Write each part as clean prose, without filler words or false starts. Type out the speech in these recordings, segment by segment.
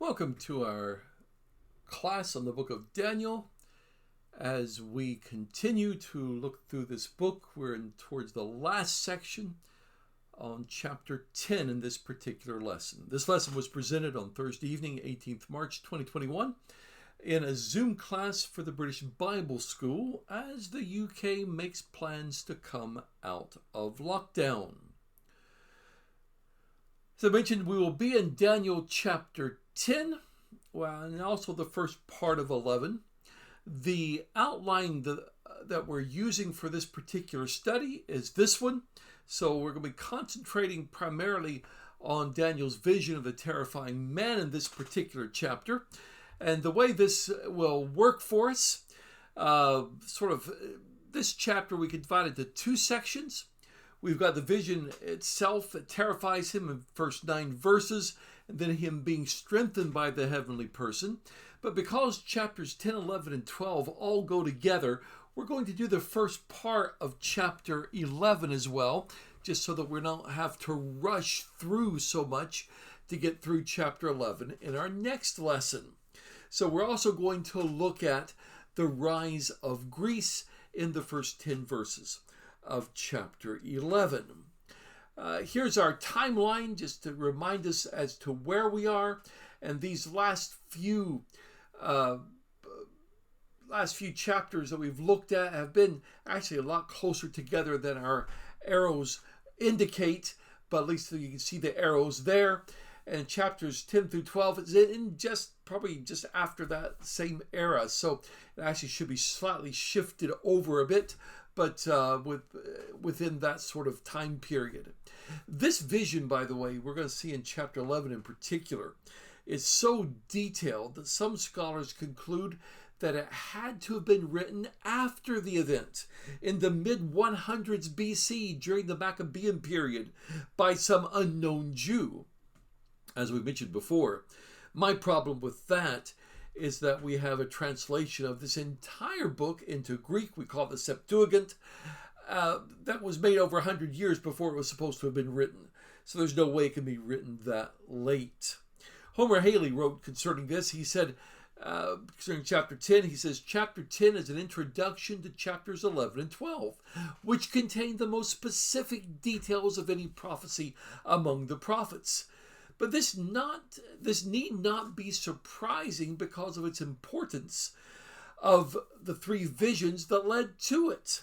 Welcome to our class on the book of Daniel. As we continue to look through this book, we're towards the last section on chapter 10 in this particular lesson. This lesson was presented on Thursday evening, 18th March 2021, in a Zoom class for the British Bible School as the UK makes plans to come out of lockdown. As I mentioned, we will be in Daniel chapter 10, and also the first part of 11. The outline that we're using for this particular study is this one. So we're going to be concentrating primarily on Daniel's vision of the terrifying man in this particular chapter. And the way this will work for us, this chapter we can divide into two sections. We've got the vision itself that terrifies him in the first 9 verses, and then him being strengthened by the heavenly person. But because chapters 10, 11, and 12 all go together, we're going to do the first part of chapter 11 as well, just so that we don't have to rush through so much to get through chapter 11 in our next lesson. So we're also going to look at the rise of Greece in the first 10 verses of chapter 11. Here's our timeline just to remind us as to where we are, and these last few chapters that we've looked at have been actually a lot closer together than our arrows indicate, but at least you can see the arrows there. And chapters 10 through 12 is in probably just after that same era, so it actually should be slightly shifted over a bit, but within that sort of time period. This vision, by the way, we're going to see in chapter 11 in particular, is so detailed that some scholars conclude that it had to have been written after the event, in the mid-100s BC, during the Maccabean period, by some unknown Jew. As we mentioned before, my problem with that is that we have a translation of this entire book into Greek. We call it the Septuagint. That was made over 100 years before it was supposed to have been written. So there's no way it can be written that late. Homer Haley wrote concerning this. He said, concerning chapter 10, he says, chapter 10 is an introduction to chapters 11 and 12, which contain the most specific details of any prophecy among the prophets. But this need not be surprising because of its importance of the 3 visions that led to it,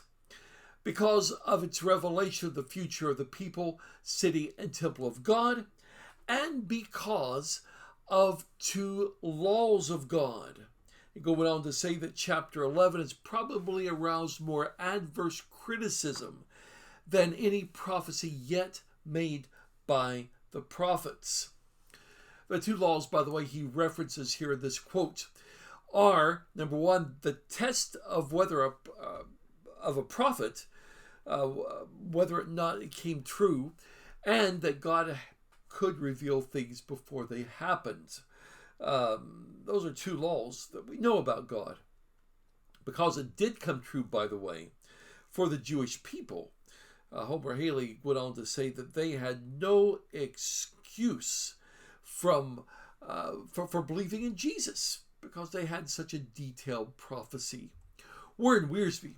because of its revelation of the future of the people, city, and temple of God, and because of 2 laws of God. It goes on to say that chapter 11 has probably aroused more adverse criticism than any prophecy yet made by the prophets. The 2 laws, by the way, he references here in this quote are, number 1, the test of whether of a prophet, whether or not it came true, and that God could reveal things before they happened. Those are 2 laws that we know about God, because it did come true, by the way, for the Jewish people. Homer Haley went on to say that they had no excuse for believing in Jesus, because they had such a detailed prophecy. Warren Wiersbe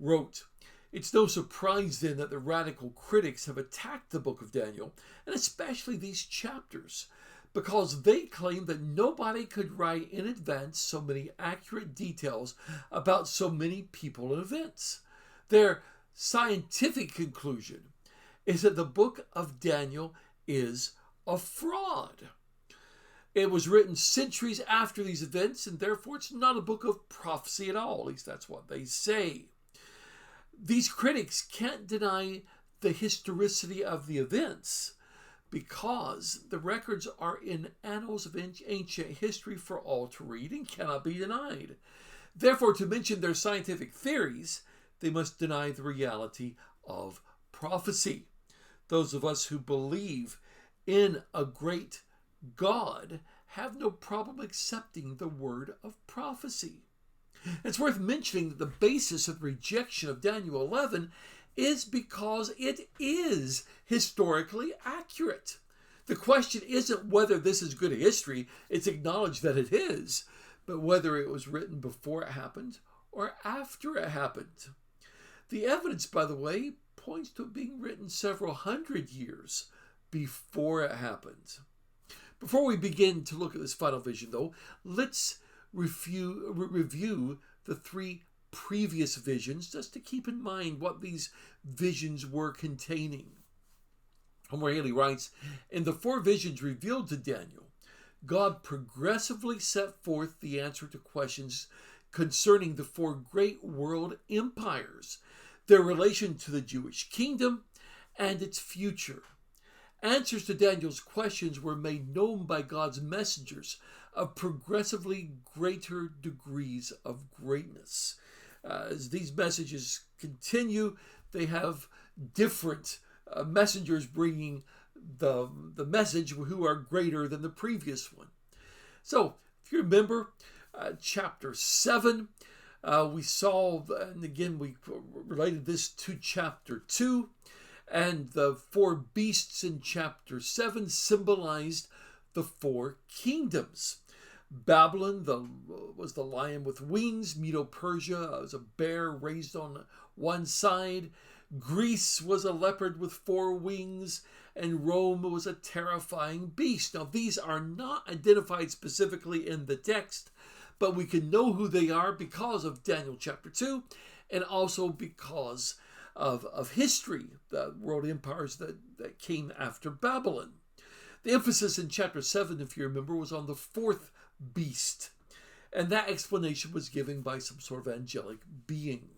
wrote, "It's no surprise then that the radical critics have attacked the book of Daniel, and especially these chapters, because they claim that nobody could write in advance so many accurate details about so many people and events. Their scientific conclusion is that the book of Daniel is a fraud. It was written centuries after these events, and therefore it's not a book of prophecy at all. At least that's what they say. These critics can't deny the historicity of the events, because the records are in annals of ancient history for all to read and cannot be denied. Therefore, to mention their scientific theories, they must deny the reality of prophecy. Those of us who believe in a great God have no problem accepting the word of prophecy." It's worth mentioning that the basis of the rejection of Daniel 11 is because it is historically accurate. The question isn't whether this is good history, it's acknowledged that it is, but whether it was written before it happened or after it happened. The evidence, by the way, points to it being written several hundred years before it happened. Before we begin to look at this final vision, though, let's review the three previous visions, just to keep in mind what these visions were containing. Homer Haley writes, in the four visions revealed to Daniel, God progressively set forth the answer to questions concerning the four great world empires, their relation to the Jewish kingdom, and its future. Answers to Daniel's questions were made known by God's messengers of progressively greater degrees of greatness. As these messages continue, they have different messengers bringing the message who are greater than the previous one. So, if you remember, chapter 7, we saw, and again we related this to chapter 2, and the four beasts in chapter 7 symbolized the four kingdoms. Babylon was the lion with wings. Medo-Persia was a bear raised on one side. Greece was a leopard with four wings. And Rome was a terrifying beast. Now, these are not identified specifically in the text, but we can know who they are because of Daniel chapter 2 and also because of history, the world empires that came after Babylon. The emphasis in chapter 7, if you remember, was on the fourth beast, and that explanation was given by some sort of angelic being.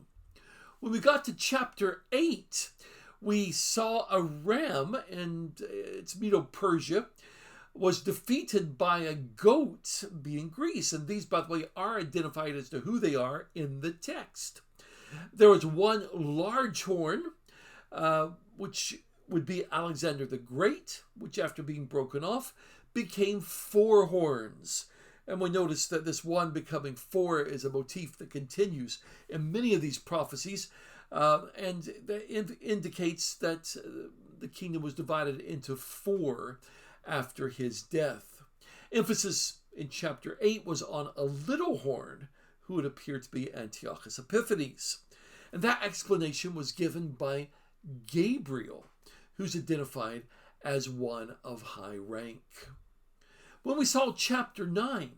When we got to chapter 8, we saw a ram, and its Medo-Persia was defeated by a goat, being Greece. And these, by the way, are identified as to who they are in the text. There was one large horn, which would be Alexander the Great, which after being broken off, became four horns. And we notice that this one becoming four is a motif that continues in many of these prophecies, and that indicates that the kingdom was divided into four after his death. Emphasis in chapter 8 was on a little horn, who would appear to be Antiochus Epiphanes. And that explanation was given by Gabriel, who's identified as one of high rank. When we saw chapter 9,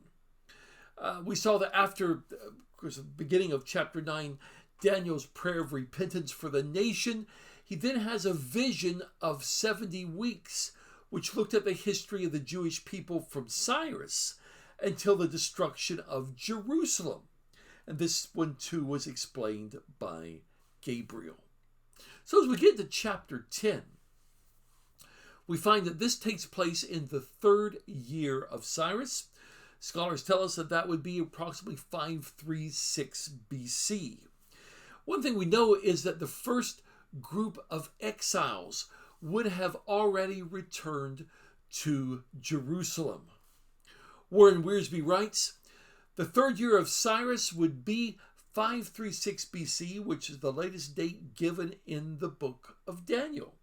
we saw that after, of course, the beginning of chapter 9, Daniel's prayer of repentance for the nation, he then has a vision of 70 weeks, which looked at the history of the Jewish people from Cyrus until the destruction of Jerusalem. And this one too was explained by Gabriel. So as we get to chapter 10, we find that this takes place in the third year of Cyrus. Scholars tell us that that would be approximately 536 BC. One thing we know is that the first group of exiles would have already returned to Jerusalem. Warren Wiersbe writes, the third year of Cyrus would be 536 BC, which is the latest date given in the book of Daniel.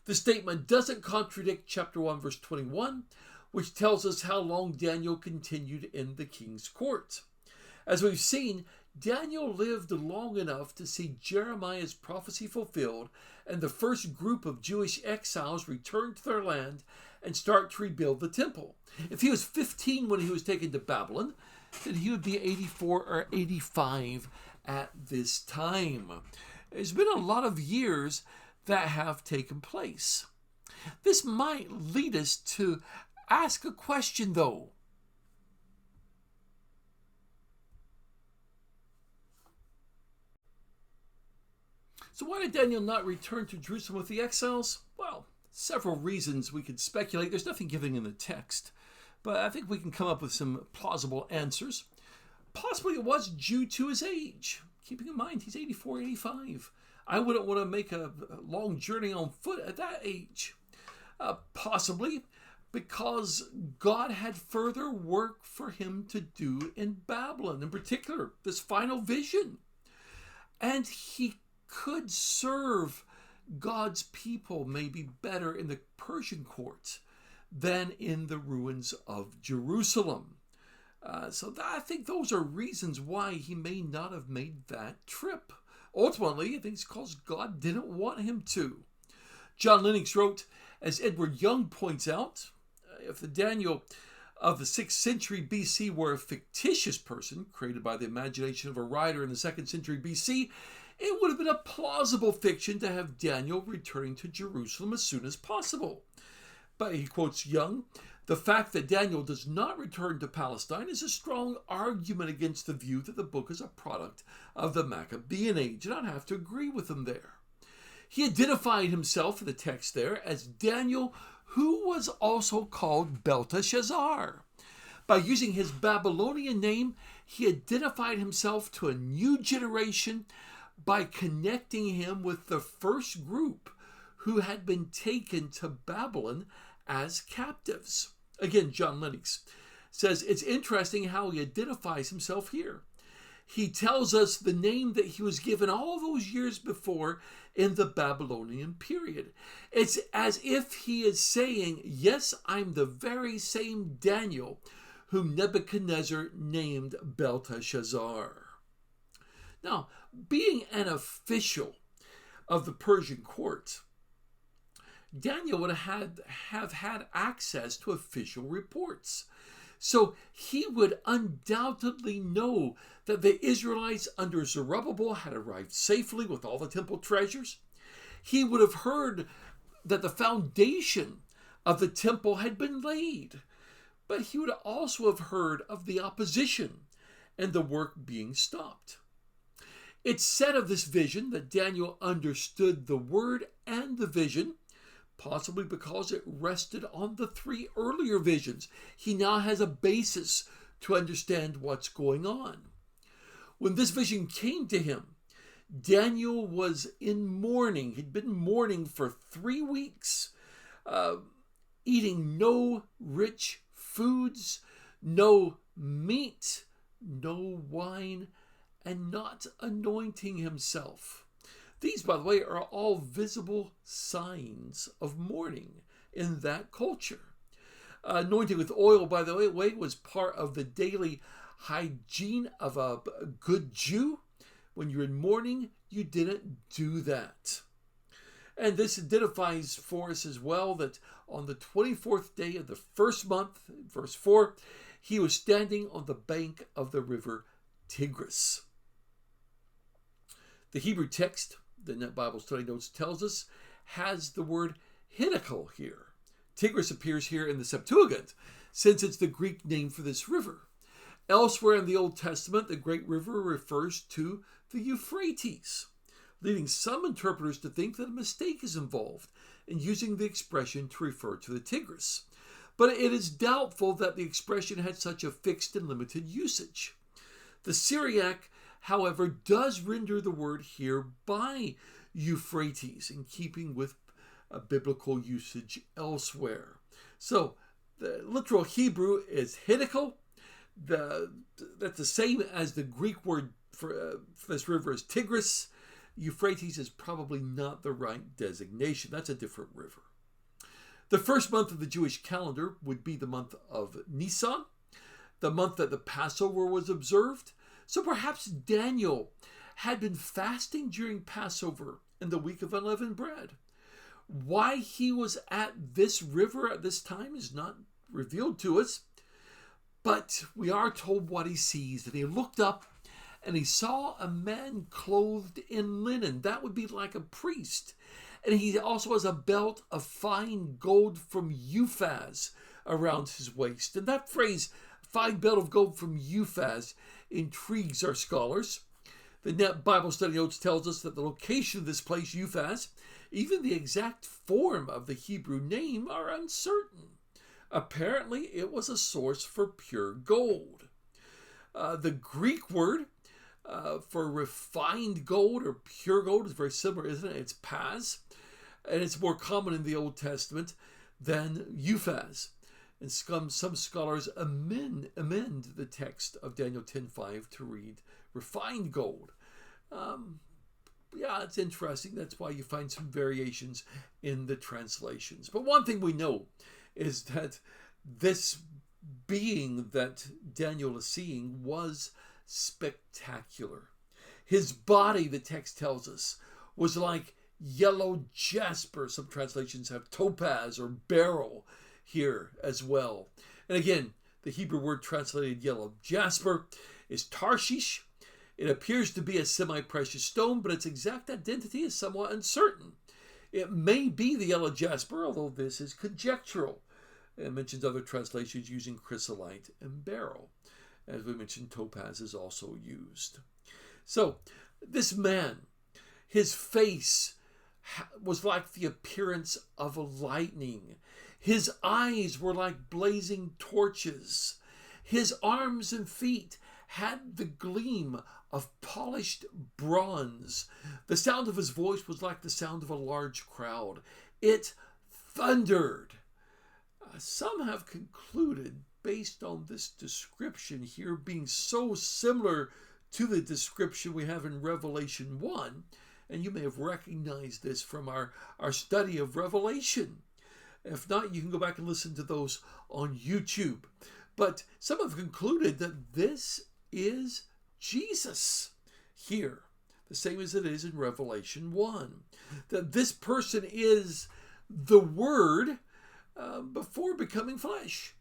The statement doesn't contradict chapter 1, verse 21, which tells us how long Daniel continued in the king's court. As we've seen, Daniel lived long enough to see Jeremiah's prophecy fulfilled and the first group of Jewish exiles return to their land and start to rebuild the temple. If he was 15 when he was taken to Babylon, then he would be 84 or 85 at this time. There's been a lot of years that have taken place. This might lead us to ask a question, though. So why did Daniel not return to Jerusalem with the exiles? Well, several reasons we could speculate. There's nothing given in the text, but I think we can come up with some plausible answers. Possibly it was due to his age. Keeping in mind he's 84, 85. I wouldn't want to make a long journey on foot at that age. Possibly because God had further work for him to do in Babylon, in particular, this final vision. And he could serve God's people maybe better in the Persian court than in the ruins of Jerusalem. I think those are reasons why he may not have made that trip. Ultimately, I think it's because God didn't want him to. John Lennox wrote, as Edward Young points out, if the Daniel of the 6th century BC were a fictitious person created by the imagination of a writer in the 2nd century BC, it would have been a plausible fiction to have Daniel returning to Jerusalem as soon as possible. But he quotes Young, the fact that Daniel does not return to Palestine is a strong argument against the view that the book is a product of the Maccabean age, and I'd have to agree with him there. He identified himself in the text there as Daniel, who was also called Belteshazzar. By using his Babylonian name, he identified himself to a new generation by connecting him with the first group who had been taken to Babylon as captives. Again, John Lennox says it's interesting how he identifies himself here. He tells us the name that he was given all those years before in the Babylonian period. It's as if he is saying, yes, I'm the very same Daniel whom Nebuchadnezzar named Belteshazzar. Now, being an official of the Persian court, Daniel would have had access to official reports. So he would undoubtedly know that the Israelites under Zerubbabel had arrived safely with all the temple treasures. He would have heard that the foundation of the temple had been laid. But he would also have heard of the opposition and the work being stopped. It's said of this vision that Daniel understood the word and the vision, possibly because it rested on the 3 earlier visions. He now has a basis to understand what's going on. When this vision came to him, Daniel was in mourning. He'd been mourning for 3 weeks, eating no rich foods, no meat, no wine, and not anointing himself. These, by the way, are all visible signs of mourning in that culture. Anointing with oil, by the way, was part of the daily hygiene of a good Jew. When you're in mourning, you didn't do that. And this identifies for us as well that on the 24th day of the first month, verse 4, he was standing on the bank of the river Tigris. The Hebrew text, the Net Bible Study Notes tells us, has the word Hiddekel here. Tigris appears here in the Septuagint, since it's the Greek name for this river. Elsewhere in the Old Testament, the great river refers to the Euphrates, leading some interpreters to think that a mistake is involved in using the expression to refer to the Tigris. But it is doubtful that the expression had such a fixed and limited usage. The Syriac, however, does render the word here by Euphrates, in keeping with a biblical usage elsewhere. So the literal Hebrew is Hiddekel. That's the same as the Greek word for this river is Tigris. Euphrates is probably not the right designation. That's a different river. The first month of the Jewish calendar would be the month of Nisan, the month that the Passover was observed. So perhaps Daniel had been fasting during Passover in the week of unleavened bread. Why he was at this river at this time is not revealed to us, but we are told what he sees, that he looked up and he saw a man clothed in linen. That would be like a priest. And he also has a belt of fine gold from Uphaz around his waist. And that phrase, fine belt of gold from Uphaz, intrigues our scholars. The Net Bible Study Notes tells us that the location of this place, Uphaz, even the exact form of the Hebrew name are uncertain. Apparently, it was a source for pure gold. The Greek word for refined gold or pure gold is very similar, isn't it? It's paz, and it's more common in the Old Testament than Uphaz. And some scholars amend the text of Daniel 10:5 to read refined gold. It's interesting. That's why you find some variations in the translations. But one thing we know is that this being that Daniel is seeing was spectacular. His body, the text tells us, was like yellow jasper. Some translations have topaz or beryl here as well. And again, the Hebrew word translated yellow jasper is Tarshish. It appears to be a semi-precious stone, but its exact identity is somewhat uncertain. It may be the yellow jasper, although this is conjectural. It mentions other translations using chrysolite and beryl. As we mentioned, topaz is also used. So, this man, his face was like the appearance of a lightning. His eyes were like blazing torches. His arms and feet had the gleam of polished bronze. The sound of his voice was like the sound of a large crowd. It thundered. Some have concluded, based on this description here being so similar to the description we have in Revelation 1, and you may have recognized this from our study of Revelation. If not, you can go back and listen to those on YouTube. But some have concluded that this is Jesus here, the same as it is in Revelation 1. That this person is the Word before becoming flesh.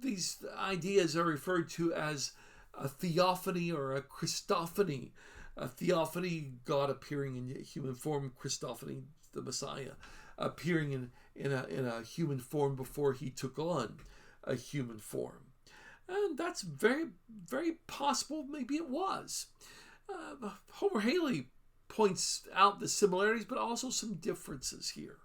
These ideas are referred to as a theophany or a Christophany. A theophany, God appearing in human form. Christophany, the Messiah, appearing in a human form before he took on a human form. And that's very, very possible. Maybe it was. Homer Haley points out the similarities, but also some differences here.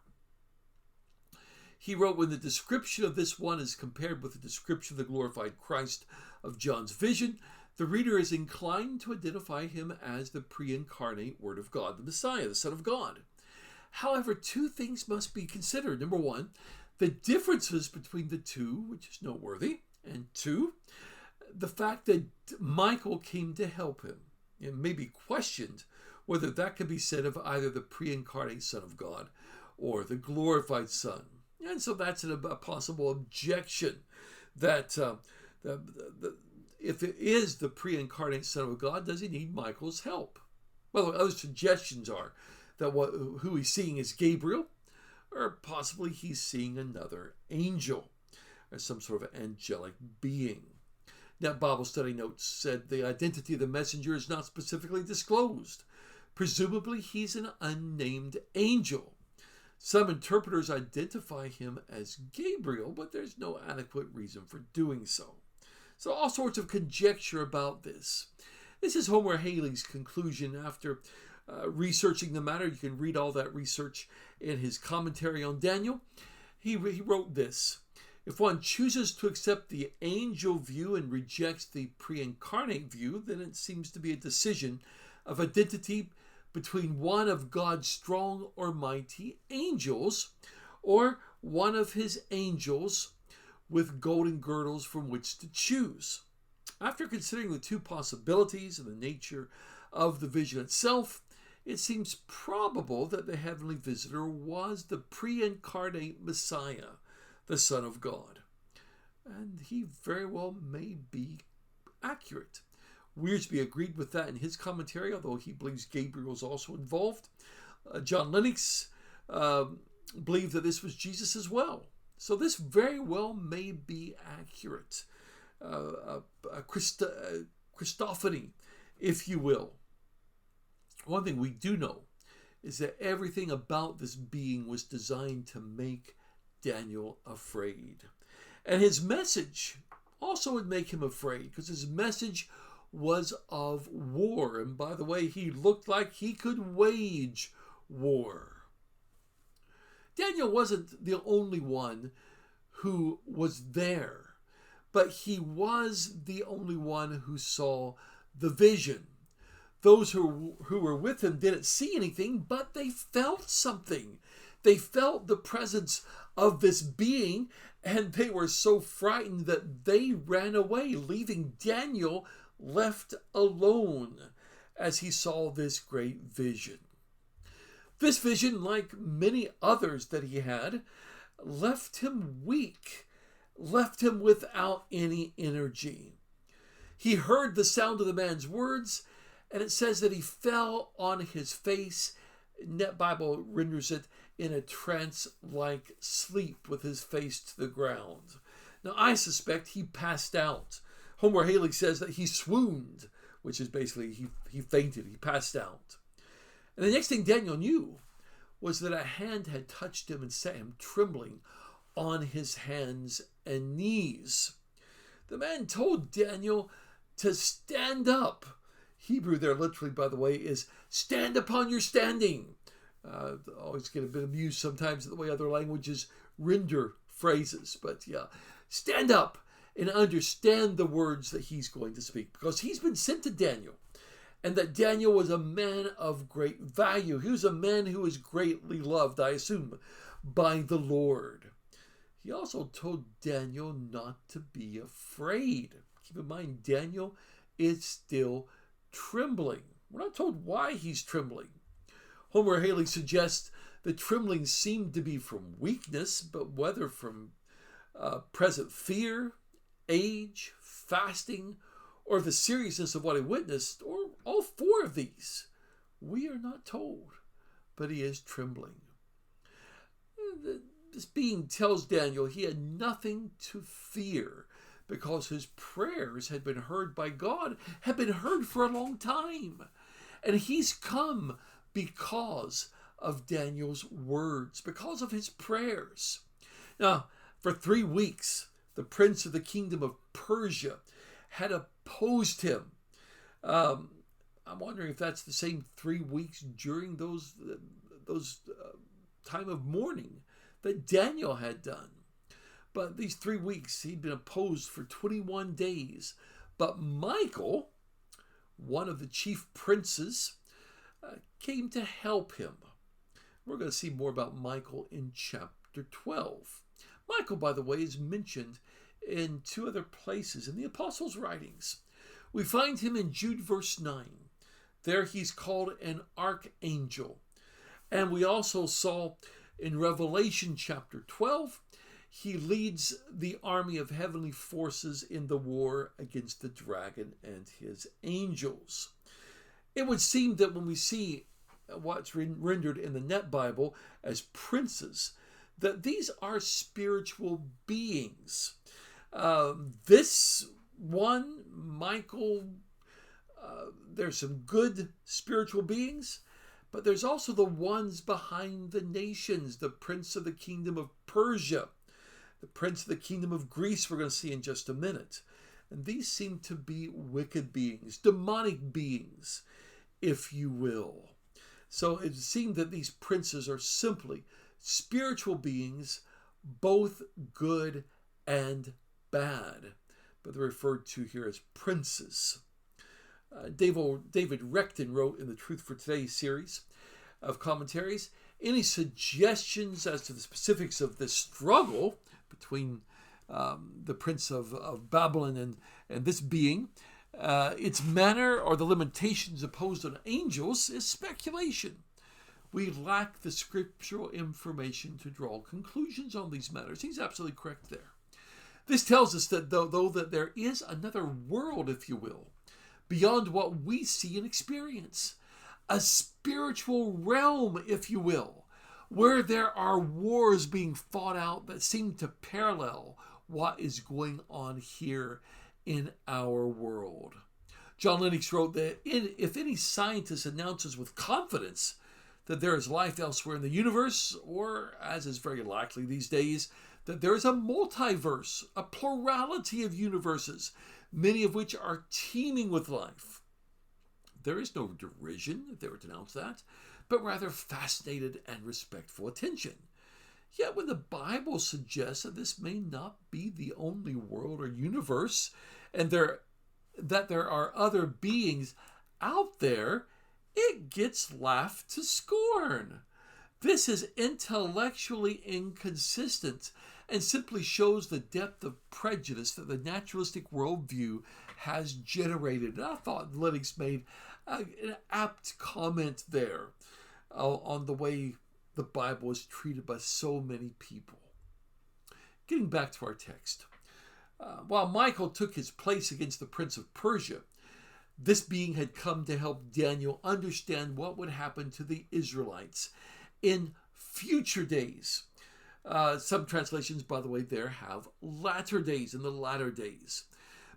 He wrote, when the description of this one is compared with the description of the glorified Christ of John's vision, the reader is inclined to identify him as the pre-incarnate Word of God, the Messiah, the Son of God. However, two things must be considered. Number one, the differences between the two, which is noteworthy. And two, the fact that Michael came to help him. It may be questioned whether that could be said of either the pre-incarnate Son of God or the glorified Son. And so that's a possible objection that if it is the pre-incarnate Son of God, does he need Michael's help? Well, other suggestions are that who he's seeing is Gabriel, or possibly he's seeing another angel, or some sort of angelic being. Now, Bible Study Notes said the identity of the messenger is not specifically disclosed. Presumably, he's an unnamed angel. Some interpreters identify him as Gabriel, but there's no adequate reason for doing so. So all sorts of conjecture about this. This is Homer Haley's conclusion after researching the matter. You can read all that research in his commentary on Daniel. He wrote this: if one chooses to accept the angel view and rejects the pre-incarnate view, then it seems to be a decision of identity between one of God's strong or mighty angels, or one of his angels with golden girdles from which to choose. After considering the two possibilities and the nature of the vision itself, it seems probable that the heavenly visitor was the pre-incarnate Messiah, the Son of God. And he very well may be accurate. Wiersbe agreed with that in his commentary, although he believes Gabriel is also involved. John Lennox believed that this was Jesus as well. So this very well may be accurate. Christophany, if you will. One thing we do know is that everything about this being was designed to make Daniel afraid. And his message also would make him afraid, because his message was of war. And by the way, he looked like he could wage war. Daniel wasn't the only one who was there, but he was the only one who saw the vision. Those who were with him didn't see anything, but they felt something. They felt the presence of this being, and they were so frightened that they ran away, leaving Daniel left alone as he saw this great vision. This vision, like many others that he had, left him weak, left him without any energy. He heard the sound of the man's words, and it says that he fell on his face. Net Bible renders it in a trance-like sleep with his face to the ground. Now, I suspect he passed out. Homer Haley says that he swooned, which is basically he fainted, he passed out. And the next thing Daniel knew was that a hand had touched him and set him trembling on his hands and knees. The man told Daniel to stand up. Hebrew there literally, by the way, is stand upon your standing. Always get a bit amused sometimes at the way other languages render phrases. But yeah, stand up and understand the words that he's going to speak, because he's been sent to Daniel. And that Daniel was a man of great value. He was a man who was greatly loved, I assume, by the Lord. He also told Daniel not to be afraid. Keep in mind, Daniel is still trembling. We're not told why he's trembling. Homer Haley suggests the trembling seemed to be from weakness, but whether from present fear, age, fasting, or the seriousness of what he witnessed, or all four of these, we are not told, but he is trembling. This being tells Daniel he had nothing to fear because his prayers had been heard by God, had been heard for a long time. And he's come because of Daniel's words, because of his prayers. Now, for 3 weeks, the prince of the kingdom of Persia had opposed him. I'm wondering if that's the same 3 weeks during those time of mourning that Daniel had done. But these 3 weeks, he'd been opposed for 21 days. But Michael, one of the chief princes, came to help him. We're going to see more about Michael in chapter 12. Michael, by the way, is mentioned in 2 other places in the apostles' writings. We find him in Jude verse 9. There he's called an archangel. And we also saw in Revelation chapter 12, he leads the army of heavenly forces in the war against the dragon and his angels. It would seem that when we see what's rendered in the Net Bible as princes, that these are spiritual beings. This one, Michael, there's some good spiritual beings, but there's also the ones behind the nations, the prince of the kingdom of Persia, the prince of the kingdom of Greece, we're going to see in just a minute. And these seem to be wicked beings, demonic beings, if you will. So it seems that these princes are simply spiritual beings, both good and bad, but they're referred to here as princes. David Recton wrote in the Truth for Today series of commentaries, any suggestions as to the specifics of this struggle between the prince of Babylon and this being, its manner or the limitations imposed on angels is speculation. We lack the scriptural information to draw conclusions on these matters. He's absolutely correct there. This tells us that though that there is another world, if you will, beyond what we see and experience, a spiritual realm, if you will, where there are wars being fought out that seem to parallel what is going on here in our world. John Lennox wrote that if any scientist announces with confidence that there is life elsewhere in the universe, or, as is very likely these days, that there is a multiverse, a plurality of universes, many of which are teeming with life, there is no derision if they were to announce that, but rather fascinated and respectful attention. Yet when the Bible suggests that this may not be the only world or universe, and that there are other beings out there, it gets laughed to scorn. This is intellectually inconsistent and simply shows the depth of prejudice that the naturalistic worldview has generated. And I thought Lennox made an apt comment there on the way the Bible is treated by so many people. getting back to our text. While Michael took his place against the prince of Persia, this being had come to help Daniel understand what would happen to the Israelites in future days. Some translations, by the way, there have latter days, in the latter days.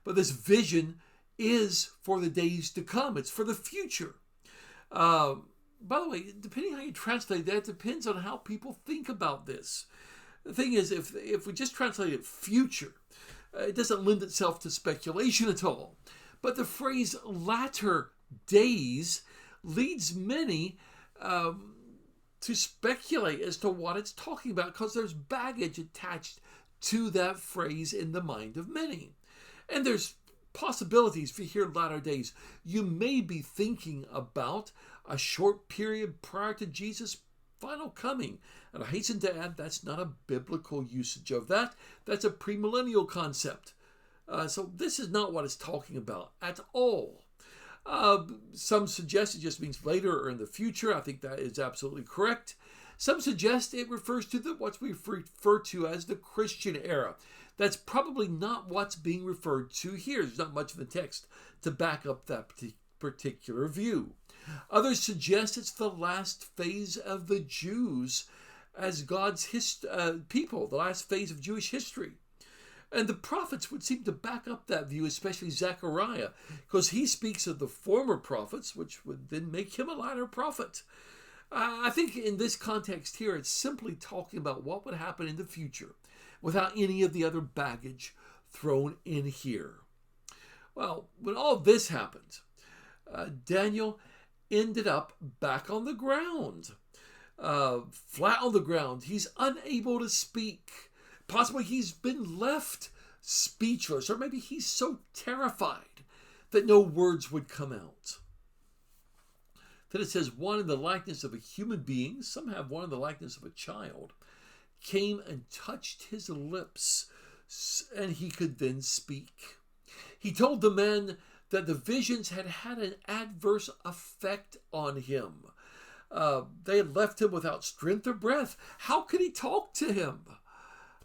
But this vision is for the days to come. It's for the future. By the way, depending how you translate that, depends on how people think about this. The thing is, if we just translate it future, it doesn't lend itself to speculation at all. But the phrase latter days leads many to speculate as to what it's talking about, because there's baggage attached to that phrase in the mind of many. And there's possibilities. If you hear latter days, you may be thinking about a short period prior to Jesus' final coming. And I hasten to add, that's not a biblical usage of that. That's a premillennial concept. So this is not what it's talking about at all. Some suggest it just means later or in the future. I think that is absolutely correct. Some suggest it refers to what we refer to as the Christian era. That's probably not what's being referred to here. There's not much in the text to back up that particular view. Others suggest it's the last phase of the Jews as God's people, the last phase of Jewish history. And the prophets would seem to back up that view, especially Zechariah, because he speaks of the former prophets, which would then make him a latter prophet. I think in this context here, it's simply talking about what would happen in the future without any of the other baggage thrown in here. Well, when all this happened, Daniel ended up back on the ground, flat on the ground. He's unable to speak. Possibly he's been left speechless, or maybe he's so terrified that no words would come out. Then it says, one in the likeness of a human being, some have one in the likeness of a child, came and touched his lips, and he could then speak. He told the man that the visions had had an adverse effect on him. They had left him without strength or breath. How could he talk to him?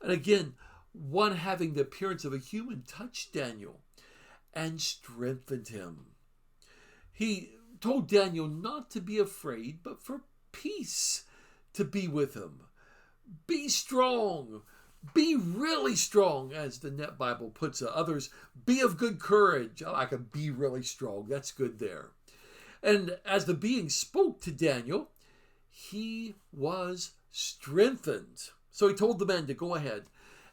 And again, one having the appearance of a human touched Daniel and strengthened him. He told Daniel not to be afraid, but for peace to be with him. Be strong. Be really strong, as the Net Bible puts it. Others, be of good courage. I like a be really strong. That's good there. And as the being spoke to Daniel, he was strengthened. So he told the man to go ahead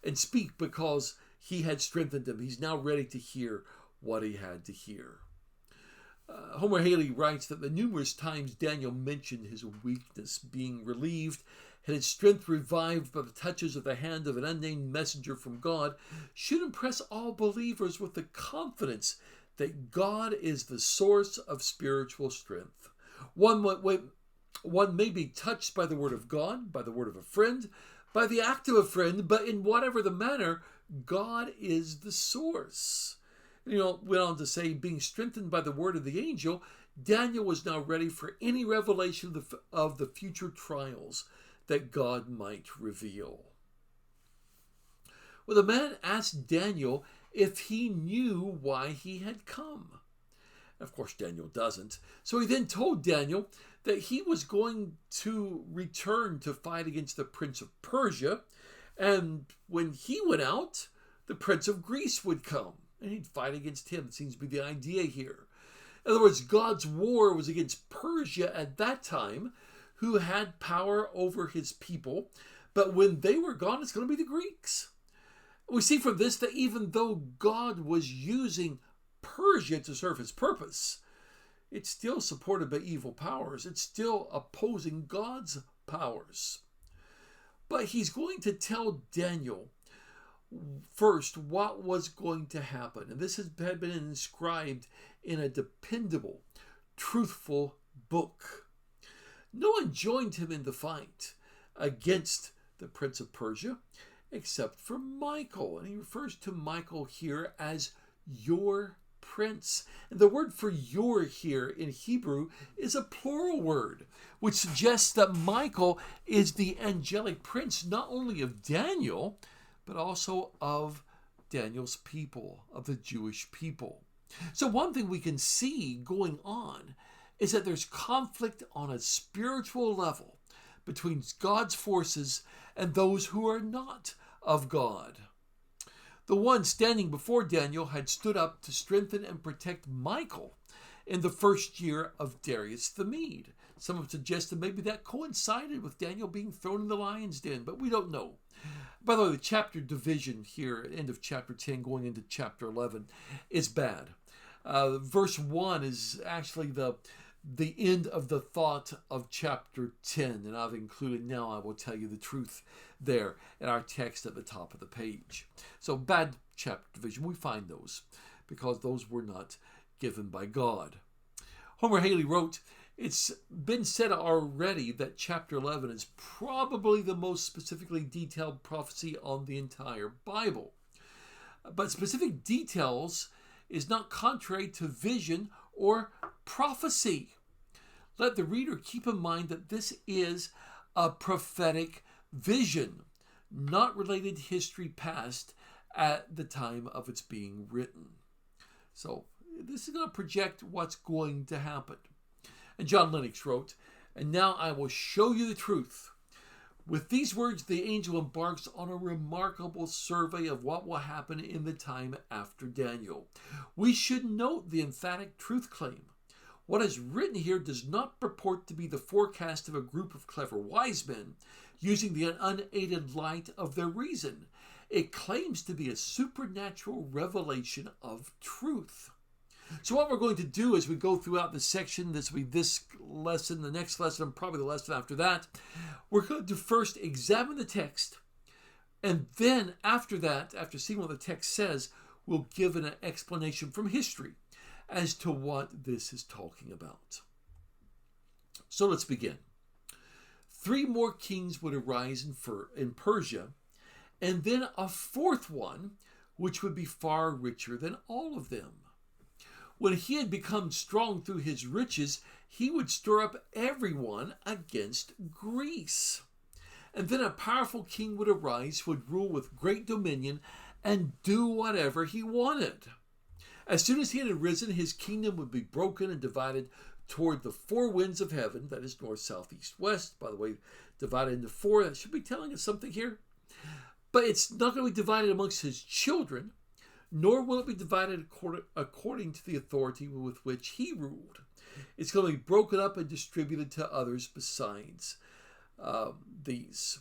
and speak because he had strengthened him. He's now ready to hear what he had to hear. Homer Haley writes that the numerous times Daniel mentioned his weakness being relieved and his strength revived by the touches of the hand of an unnamed messenger from God should impress all believers with the confidence that God is the source of spiritual strength. One may be touched by the word of God, by the word of a friend, by the act of a friend, but in whatever the manner, God is the source. Went on to say, being strengthened by the word of the angel, Daniel was now ready for any revelation of the future trials that God might reveal. Well, the man asked Daniel if he knew why he had come. Of course, Daniel doesn't. So he then told Daniel that he was going to return to fight against the prince of Persia. And when he went out, the prince of Greece would come and he'd fight against him. It seems to be the idea here. In other words, God's war was against Persia at that time, who had power over his people. But when they were gone, it's going to be the Greeks. We see from this that even though God was using Persia to serve his purpose, it's still supported by evil powers. It's still opposing God's powers. But he's going to tell Daniel first what was going to happen. And this had been inscribed in a dependable, truthful book. No one joined him in the fight against the prince of Persia except for Michael. And he refers to Michael here as your prince. And the word for your here in Hebrew is a plural word, which suggests that Michael is the angelic prince, not only of Daniel, but also of Daniel's people, of the Jewish people. So one thing we can see going on is that there's conflict on a spiritual level between God's forces and those who are not of God. The one standing before Daniel had stood up to strengthen and protect Michael in the first year of Darius the Mede. Some have suggested maybe that coincided with Daniel being thrown in the lion's den, but we don't know. By the way, the chapter division here, end of chapter 10 going into chapter 11, is bad. Verse 1 is actually the end of the thought of chapter 10, and I've included "now I will tell you the truth" there in our text at the top of the page. So bad chapter division, we find those because those were not given by God. Homer Haley wrote, "It's been said already that chapter 11 is probably the most specifically detailed prophecy on the entire Bible. But specific details is not contrary to vision or prophecy. Let the reader keep in mind that this is a prophetic vision, not related to history past at the time of its being written." So this is going to project what's going to happen. And John Lennox wrote, "And now I will show you the truth." With these words, the angel embarks on a remarkable survey of what will happen in the time after Daniel. We should note the emphatic truth claim. What is written here does not purport to be the forecast of a group of clever wise men using the unaided light of their reason. It claims to be a supernatural revelation of truth. So what we're going to do as we go throughout this section, this will be this lesson, the next lesson, and probably the lesson after that, we're going to first examine the text, and then after that, after seeing what the text says, we'll give an explanation from history as to what this is talking about. So let's begin. 3 more kings would arise in Persia, and then a 4th one, which would be far richer than all of them. When he had become strong through his riches, he would stir up everyone against Greece. And then a powerful king would arise who would rule with great dominion and do whatever he wanted. As soon as he had arisen, his kingdom would be broken and divided toward the 4 winds of heaven, that is north, south, east, west. By the way, divided into 4. That should be telling us something here. But it's not going to be divided amongst his children, nor will it be divided according to the authority with which he ruled. It's going to be broken up and distributed to others besides these.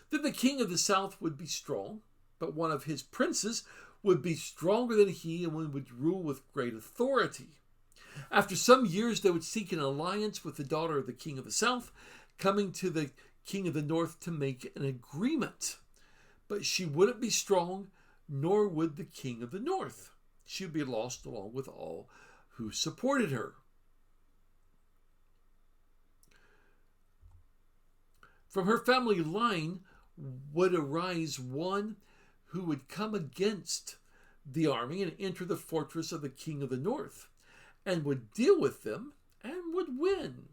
Then the king of the south would be strong, but one of his princes would be stronger than he and would rule with great authority. After some years, they would seek an alliance with the daughter of the king of the south, coming to the king of the north to make an agreement. But she wouldn't be strong, nor would the king of the north. She would be lost along with all who supported her. From her family line would arise one who would come against the army and enter the fortress of the king of the north, and would deal with them and would win.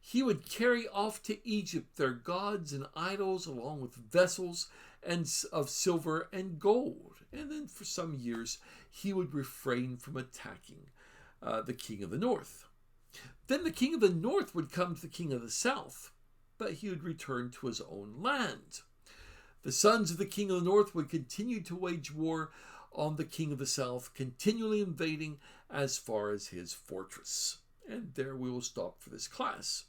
He would carry off to Egypt their gods and idols, along with vessels and of silver and gold. And then for some years, he would refrain from attacking the king of the north. Then the king of the north would come to the king of the south, but he would return to his own land. The sons of the king of the north would continue to wage war on the king of the south, continually invading as far as his fortress. And there we will stop for this class.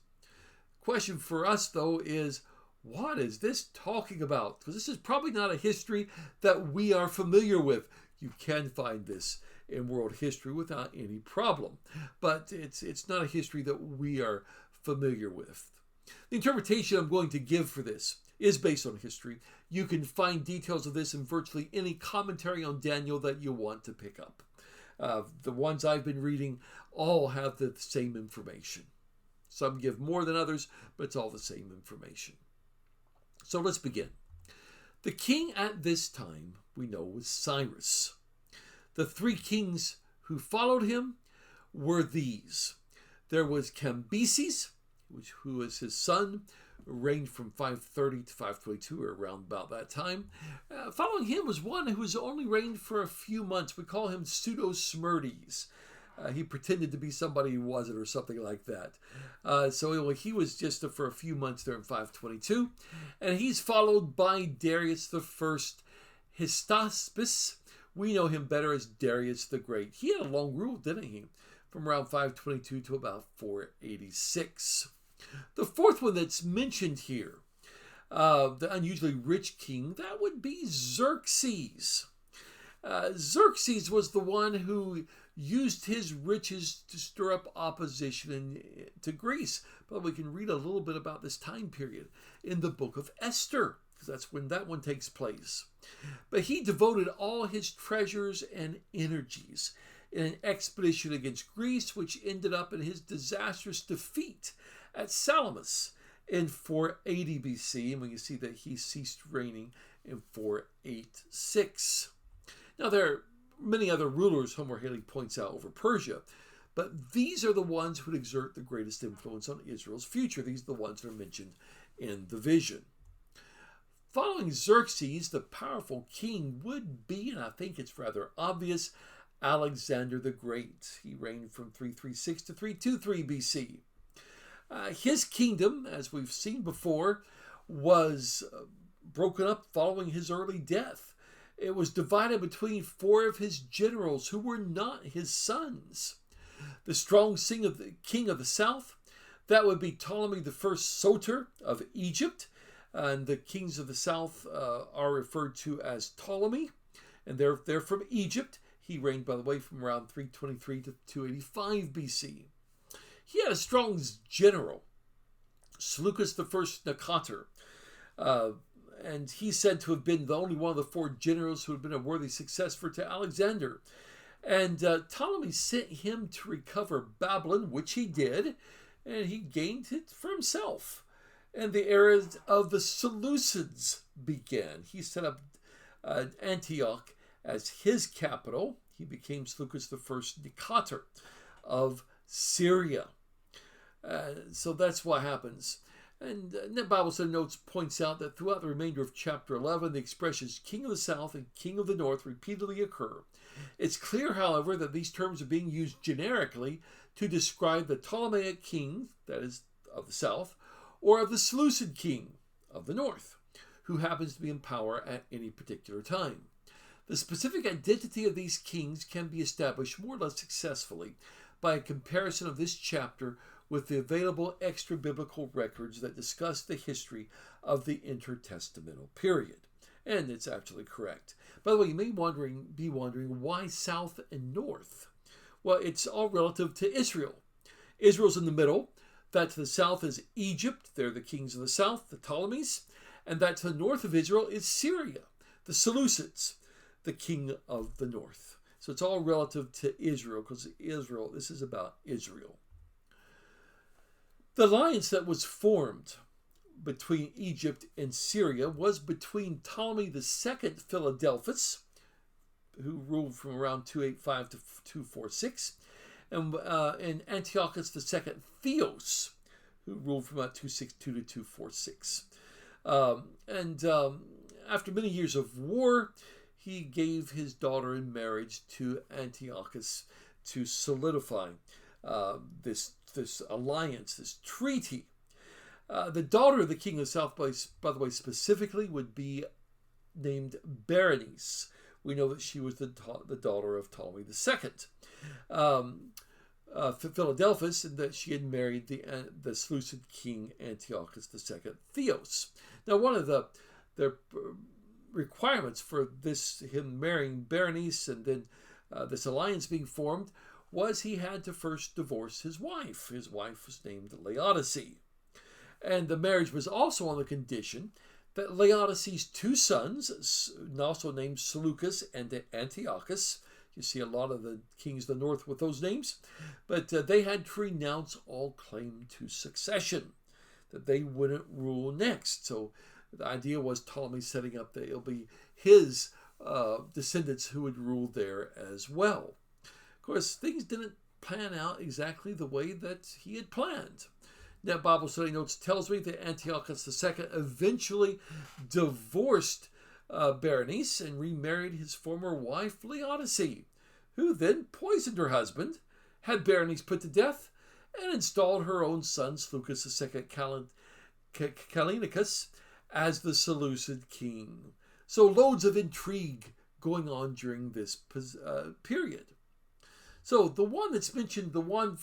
Question for us, though, is what is this talking about? Because this is probably not a history that we are familiar with. You can find this in world history without any problem, but it's not a history that we are familiar with. The interpretation I'm going to give for this is based on history. You can find details of this in virtually any commentary on Daniel that you want to pick up. The ones I've been reading all have the same information. Some give more than others, but it's all the same information. So let's begin. The king at this time, we know, was Cyrus. The 3 kings who followed him were these. There was Cambyses, who was his son, reigned from 530 to 522, or around about that time. Following him was one who was only reigned for a few months. We call him Pseudo-Smyrdes. He pretended to be somebody he wasn't, or something like that. So he was just for a few months there in 522. And he's followed by Darius the First Hystaspes. We know him better as Darius the Great. He had a long rule, didn't he? From around 522 to about 486. The fourth one that's mentioned here, the unusually rich king, that would be Xerxes. Xerxes was the one who used his riches to stir up opposition to Greece. But we can read a little bit about this time period in the book of Esther, because that's when that one takes place. But he devoted all his treasures and energies in an expedition against Greece, which ended up in his disastrous defeat at Salamis in 480 BC. And we can see that he ceased reigning in 486. Now, there are many other rulers Homer Haley points out over Persia, but these are the ones who would exert the greatest influence on Israel's future. These are the ones that are mentioned in the vision. Following Xerxes, the powerful king would be, and I think it's rather obvious, Alexander the Great. He reigned from 336 to 323 BC. His kingdom, as we've seen before, was broken up following his early death. It was divided between 4 of his generals who were not his sons. The strong king of the south, that would be Ptolemy I Soter of Egypt. And the kings of the south are referred to as Ptolemy. And they're from Egypt. He reigned, by the way, from around 323 to 285 BC. He had a strong general, Seleucus I Nicator. And he's said to have been the only one of the 4 generals who had been a worthy successor to Alexander. And Ptolemy sent him to recover Babylon, which he did, and he gained it for himself. And the era of the Seleucids began. He set up Antioch as his capital. He became Seleucus I Nicator of Syria. So that's what happens. And the Bible Study Notes points out that throughout the remainder of chapter 11, the expressions king of the south and king of the north repeatedly occur. It's clear, however, that these terms are being used generically to describe the Ptolemaic king, that is, of the south, or of the Seleucid king of the north, who happens to be in power at any particular time. The specific identity of these kings can be established more or less successfully by a comparison of this chapter with the available extra-biblical records that discuss the history of the intertestamental period. And it's actually correct. By the way, you may be wondering why south and north? Well, it's all relative to Israel. Israel's in the middle. That to the south is Egypt. They're the kings of the south, the Ptolemies. And that to the north of Israel is Syria, the Seleucids, the king of the north. So it's all relative to Israel, because Israel, this is about Israel. The alliance that was formed between Egypt and Syria was between Ptolemy II Philadelphus, who ruled from around 285 to 246, and Antiochus II Theos, who ruled from about 262 to 246. After many years of war, he gave his daughter in marriage to Antiochus to solidify this alliance, this treaty. The daughter of the king of the south, by the way, specifically would be named Berenice. We know that she was the daughter of Ptolemy II. Philadelphus, and that she had married the Seleucid king Antiochus II Theos. Now, one of the requirements for him marrying Berenice and then this alliance being formed was he had to first divorce his wife. His wife was named Laodice. And the marriage was also on the condition that Laodice's 2 sons, also named Seleucus and Antiochus, you see a lot of the kings of the north with those names, but they had to renounce all claim to succession, that they wouldn't rule next. So the idea was Ptolemy setting up that it'll be his descendants who would rule there as well. Of course, things didn't pan out exactly the way that he had planned. Net Bible Study Notes tells me that Antiochus II eventually divorced Berenice and remarried his former wife Laodice, who then poisoned her husband, had Berenice put to death, and installed her own son Seleucus II Callinicus as the Seleucid king. So loads of intrigue going on during this period. So the one that's mentioned, the one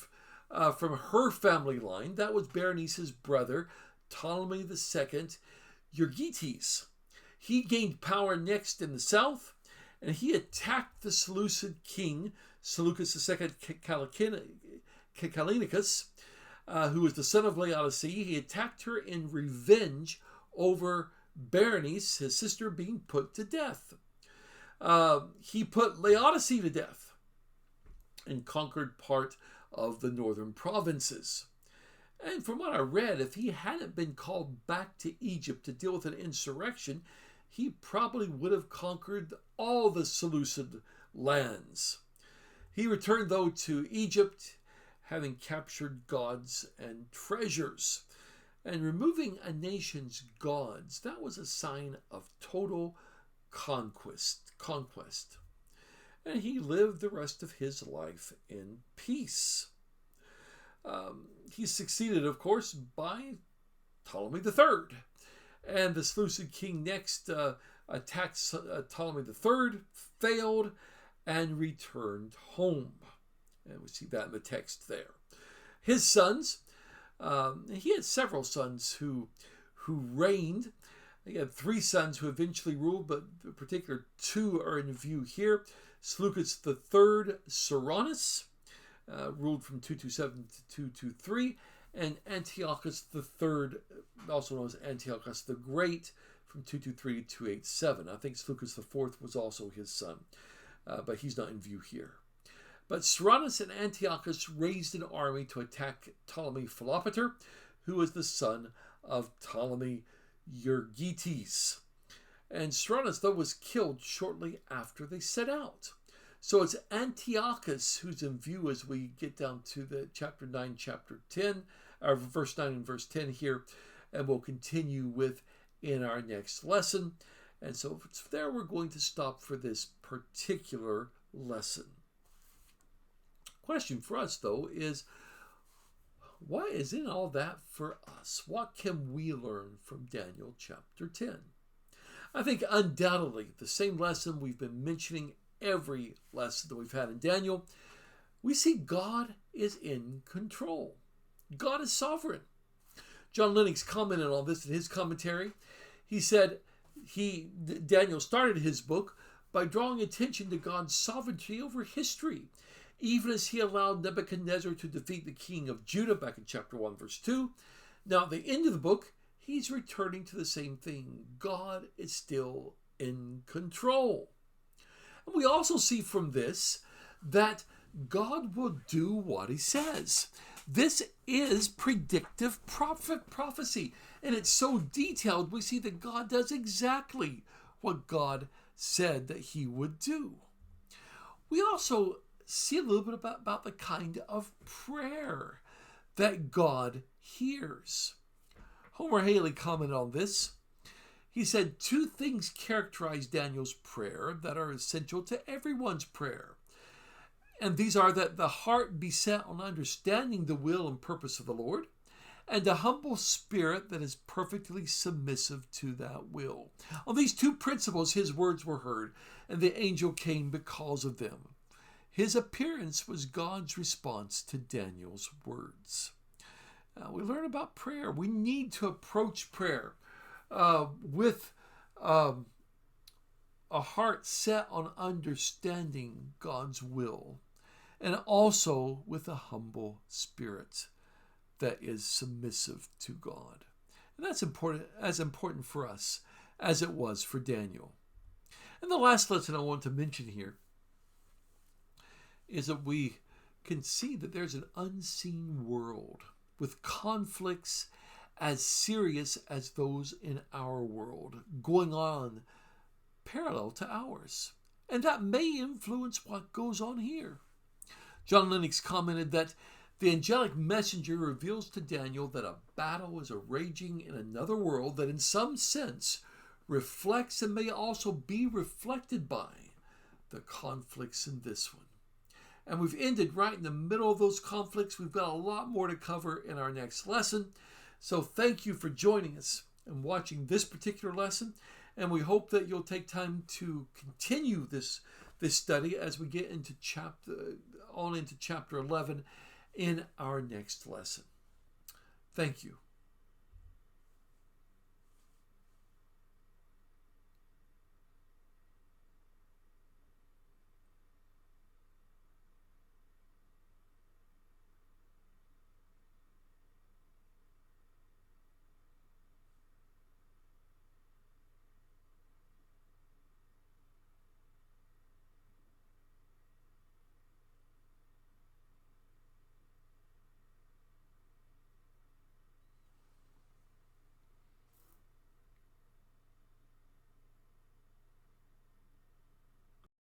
from her family line, that was Berenice's brother, Ptolemy II Euergetes. He gained power next in the south, and he attacked the Seleucid king, Seleucus II Callinicus, who was the son of Laodice. He attacked her in revenge over Berenice, his sister, being put to death. He put Laodice to death and conquered part of the northern provinces. And from what I read, if he hadn't been called back to Egypt to deal with an insurrection, he probably would have conquered all the Seleucid lands. He returned, though, to Egypt, having captured gods and treasures. And removing a nation's gods, that was a sign of total conquest. And he lived the rest of his life in peace. He's succeeded, of course, by Ptolemy III. And the Seleucid king next attacked Ptolemy III, failed, and returned home. And we see that in the text there. His sons, he had several sons who reigned. He had 3 sons who eventually ruled, but in particular 2 are in view here. Seleucus III Cyrannus ruled from 227 to 223, and Antiochus III, also known as Antiochus the Great, from 223 to 287. I think Seleucus IV was also his son, but he's not in view here. But Cyrannus and Antiochus raised an army to attack Ptolemy Philopater, who was the son of Ptolemy Euergetes. And Cyrannus, though, was killed shortly after they set out. So it's Antiochus who's in view as we get down to the chapter 9, chapter 10, or verse 9 and verse 10 here, and we'll continue with in our next lesson. And so there we're going to stop for this particular lesson. Question for us, though, is what is in all that for us? What can we learn from Daniel chapter 10? I think undoubtedly the same lesson we've been mentioning every lesson that we've had in Daniel. We see God is in control. God is sovereign. John Lennox commented on this in his commentary. He said Daniel started his book by drawing attention to God's sovereignty over history, even as he allowed Nebuchadnezzar to defeat the king of Judah back in chapter 1, verse 2. Now, at the end of the book, he's returning to the same thing. God is still in control. And we also see from this that God will do what he says. This is predictive prophecy, and it's so detailed we see that God does exactly what God said that he would do. We also see a little bit about the kind of prayer that God hears. Homer Haley commented on this. He said 2 things characterize Daniel's prayer that are essential to everyone's prayer. And these are that the heart be set on understanding the will and purpose of the Lord, and a humble spirit that is perfectly submissive to that will. On these 2 principles, his words were heard, and the angel came because of them. His appearance was God's response to Daniel's words. We learn about prayer. We need to approach prayer with a heart set on understanding God's will, and also with a humble spirit that is submissive to God. And that's important for us as it was for Daniel. And the last lesson I want to mention here is that we can see that there's an unseen world with conflicts as serious as those in our world going on parallel to ours. And that may influence what goes on here. John Lennox commented that The angelic messenger reveals to Daniel that a battle is raging in another world that in some sense reflects and may also be reflected by the conflicts in this one. And we've ended right in the middle of those conflicts. We've got a lot more to cover in our next lesson. So thank you for joining us and watching this particular lesson. And we hope that you'll take time to continue this study as we get into chapter 11 in our next lesson. Thank you.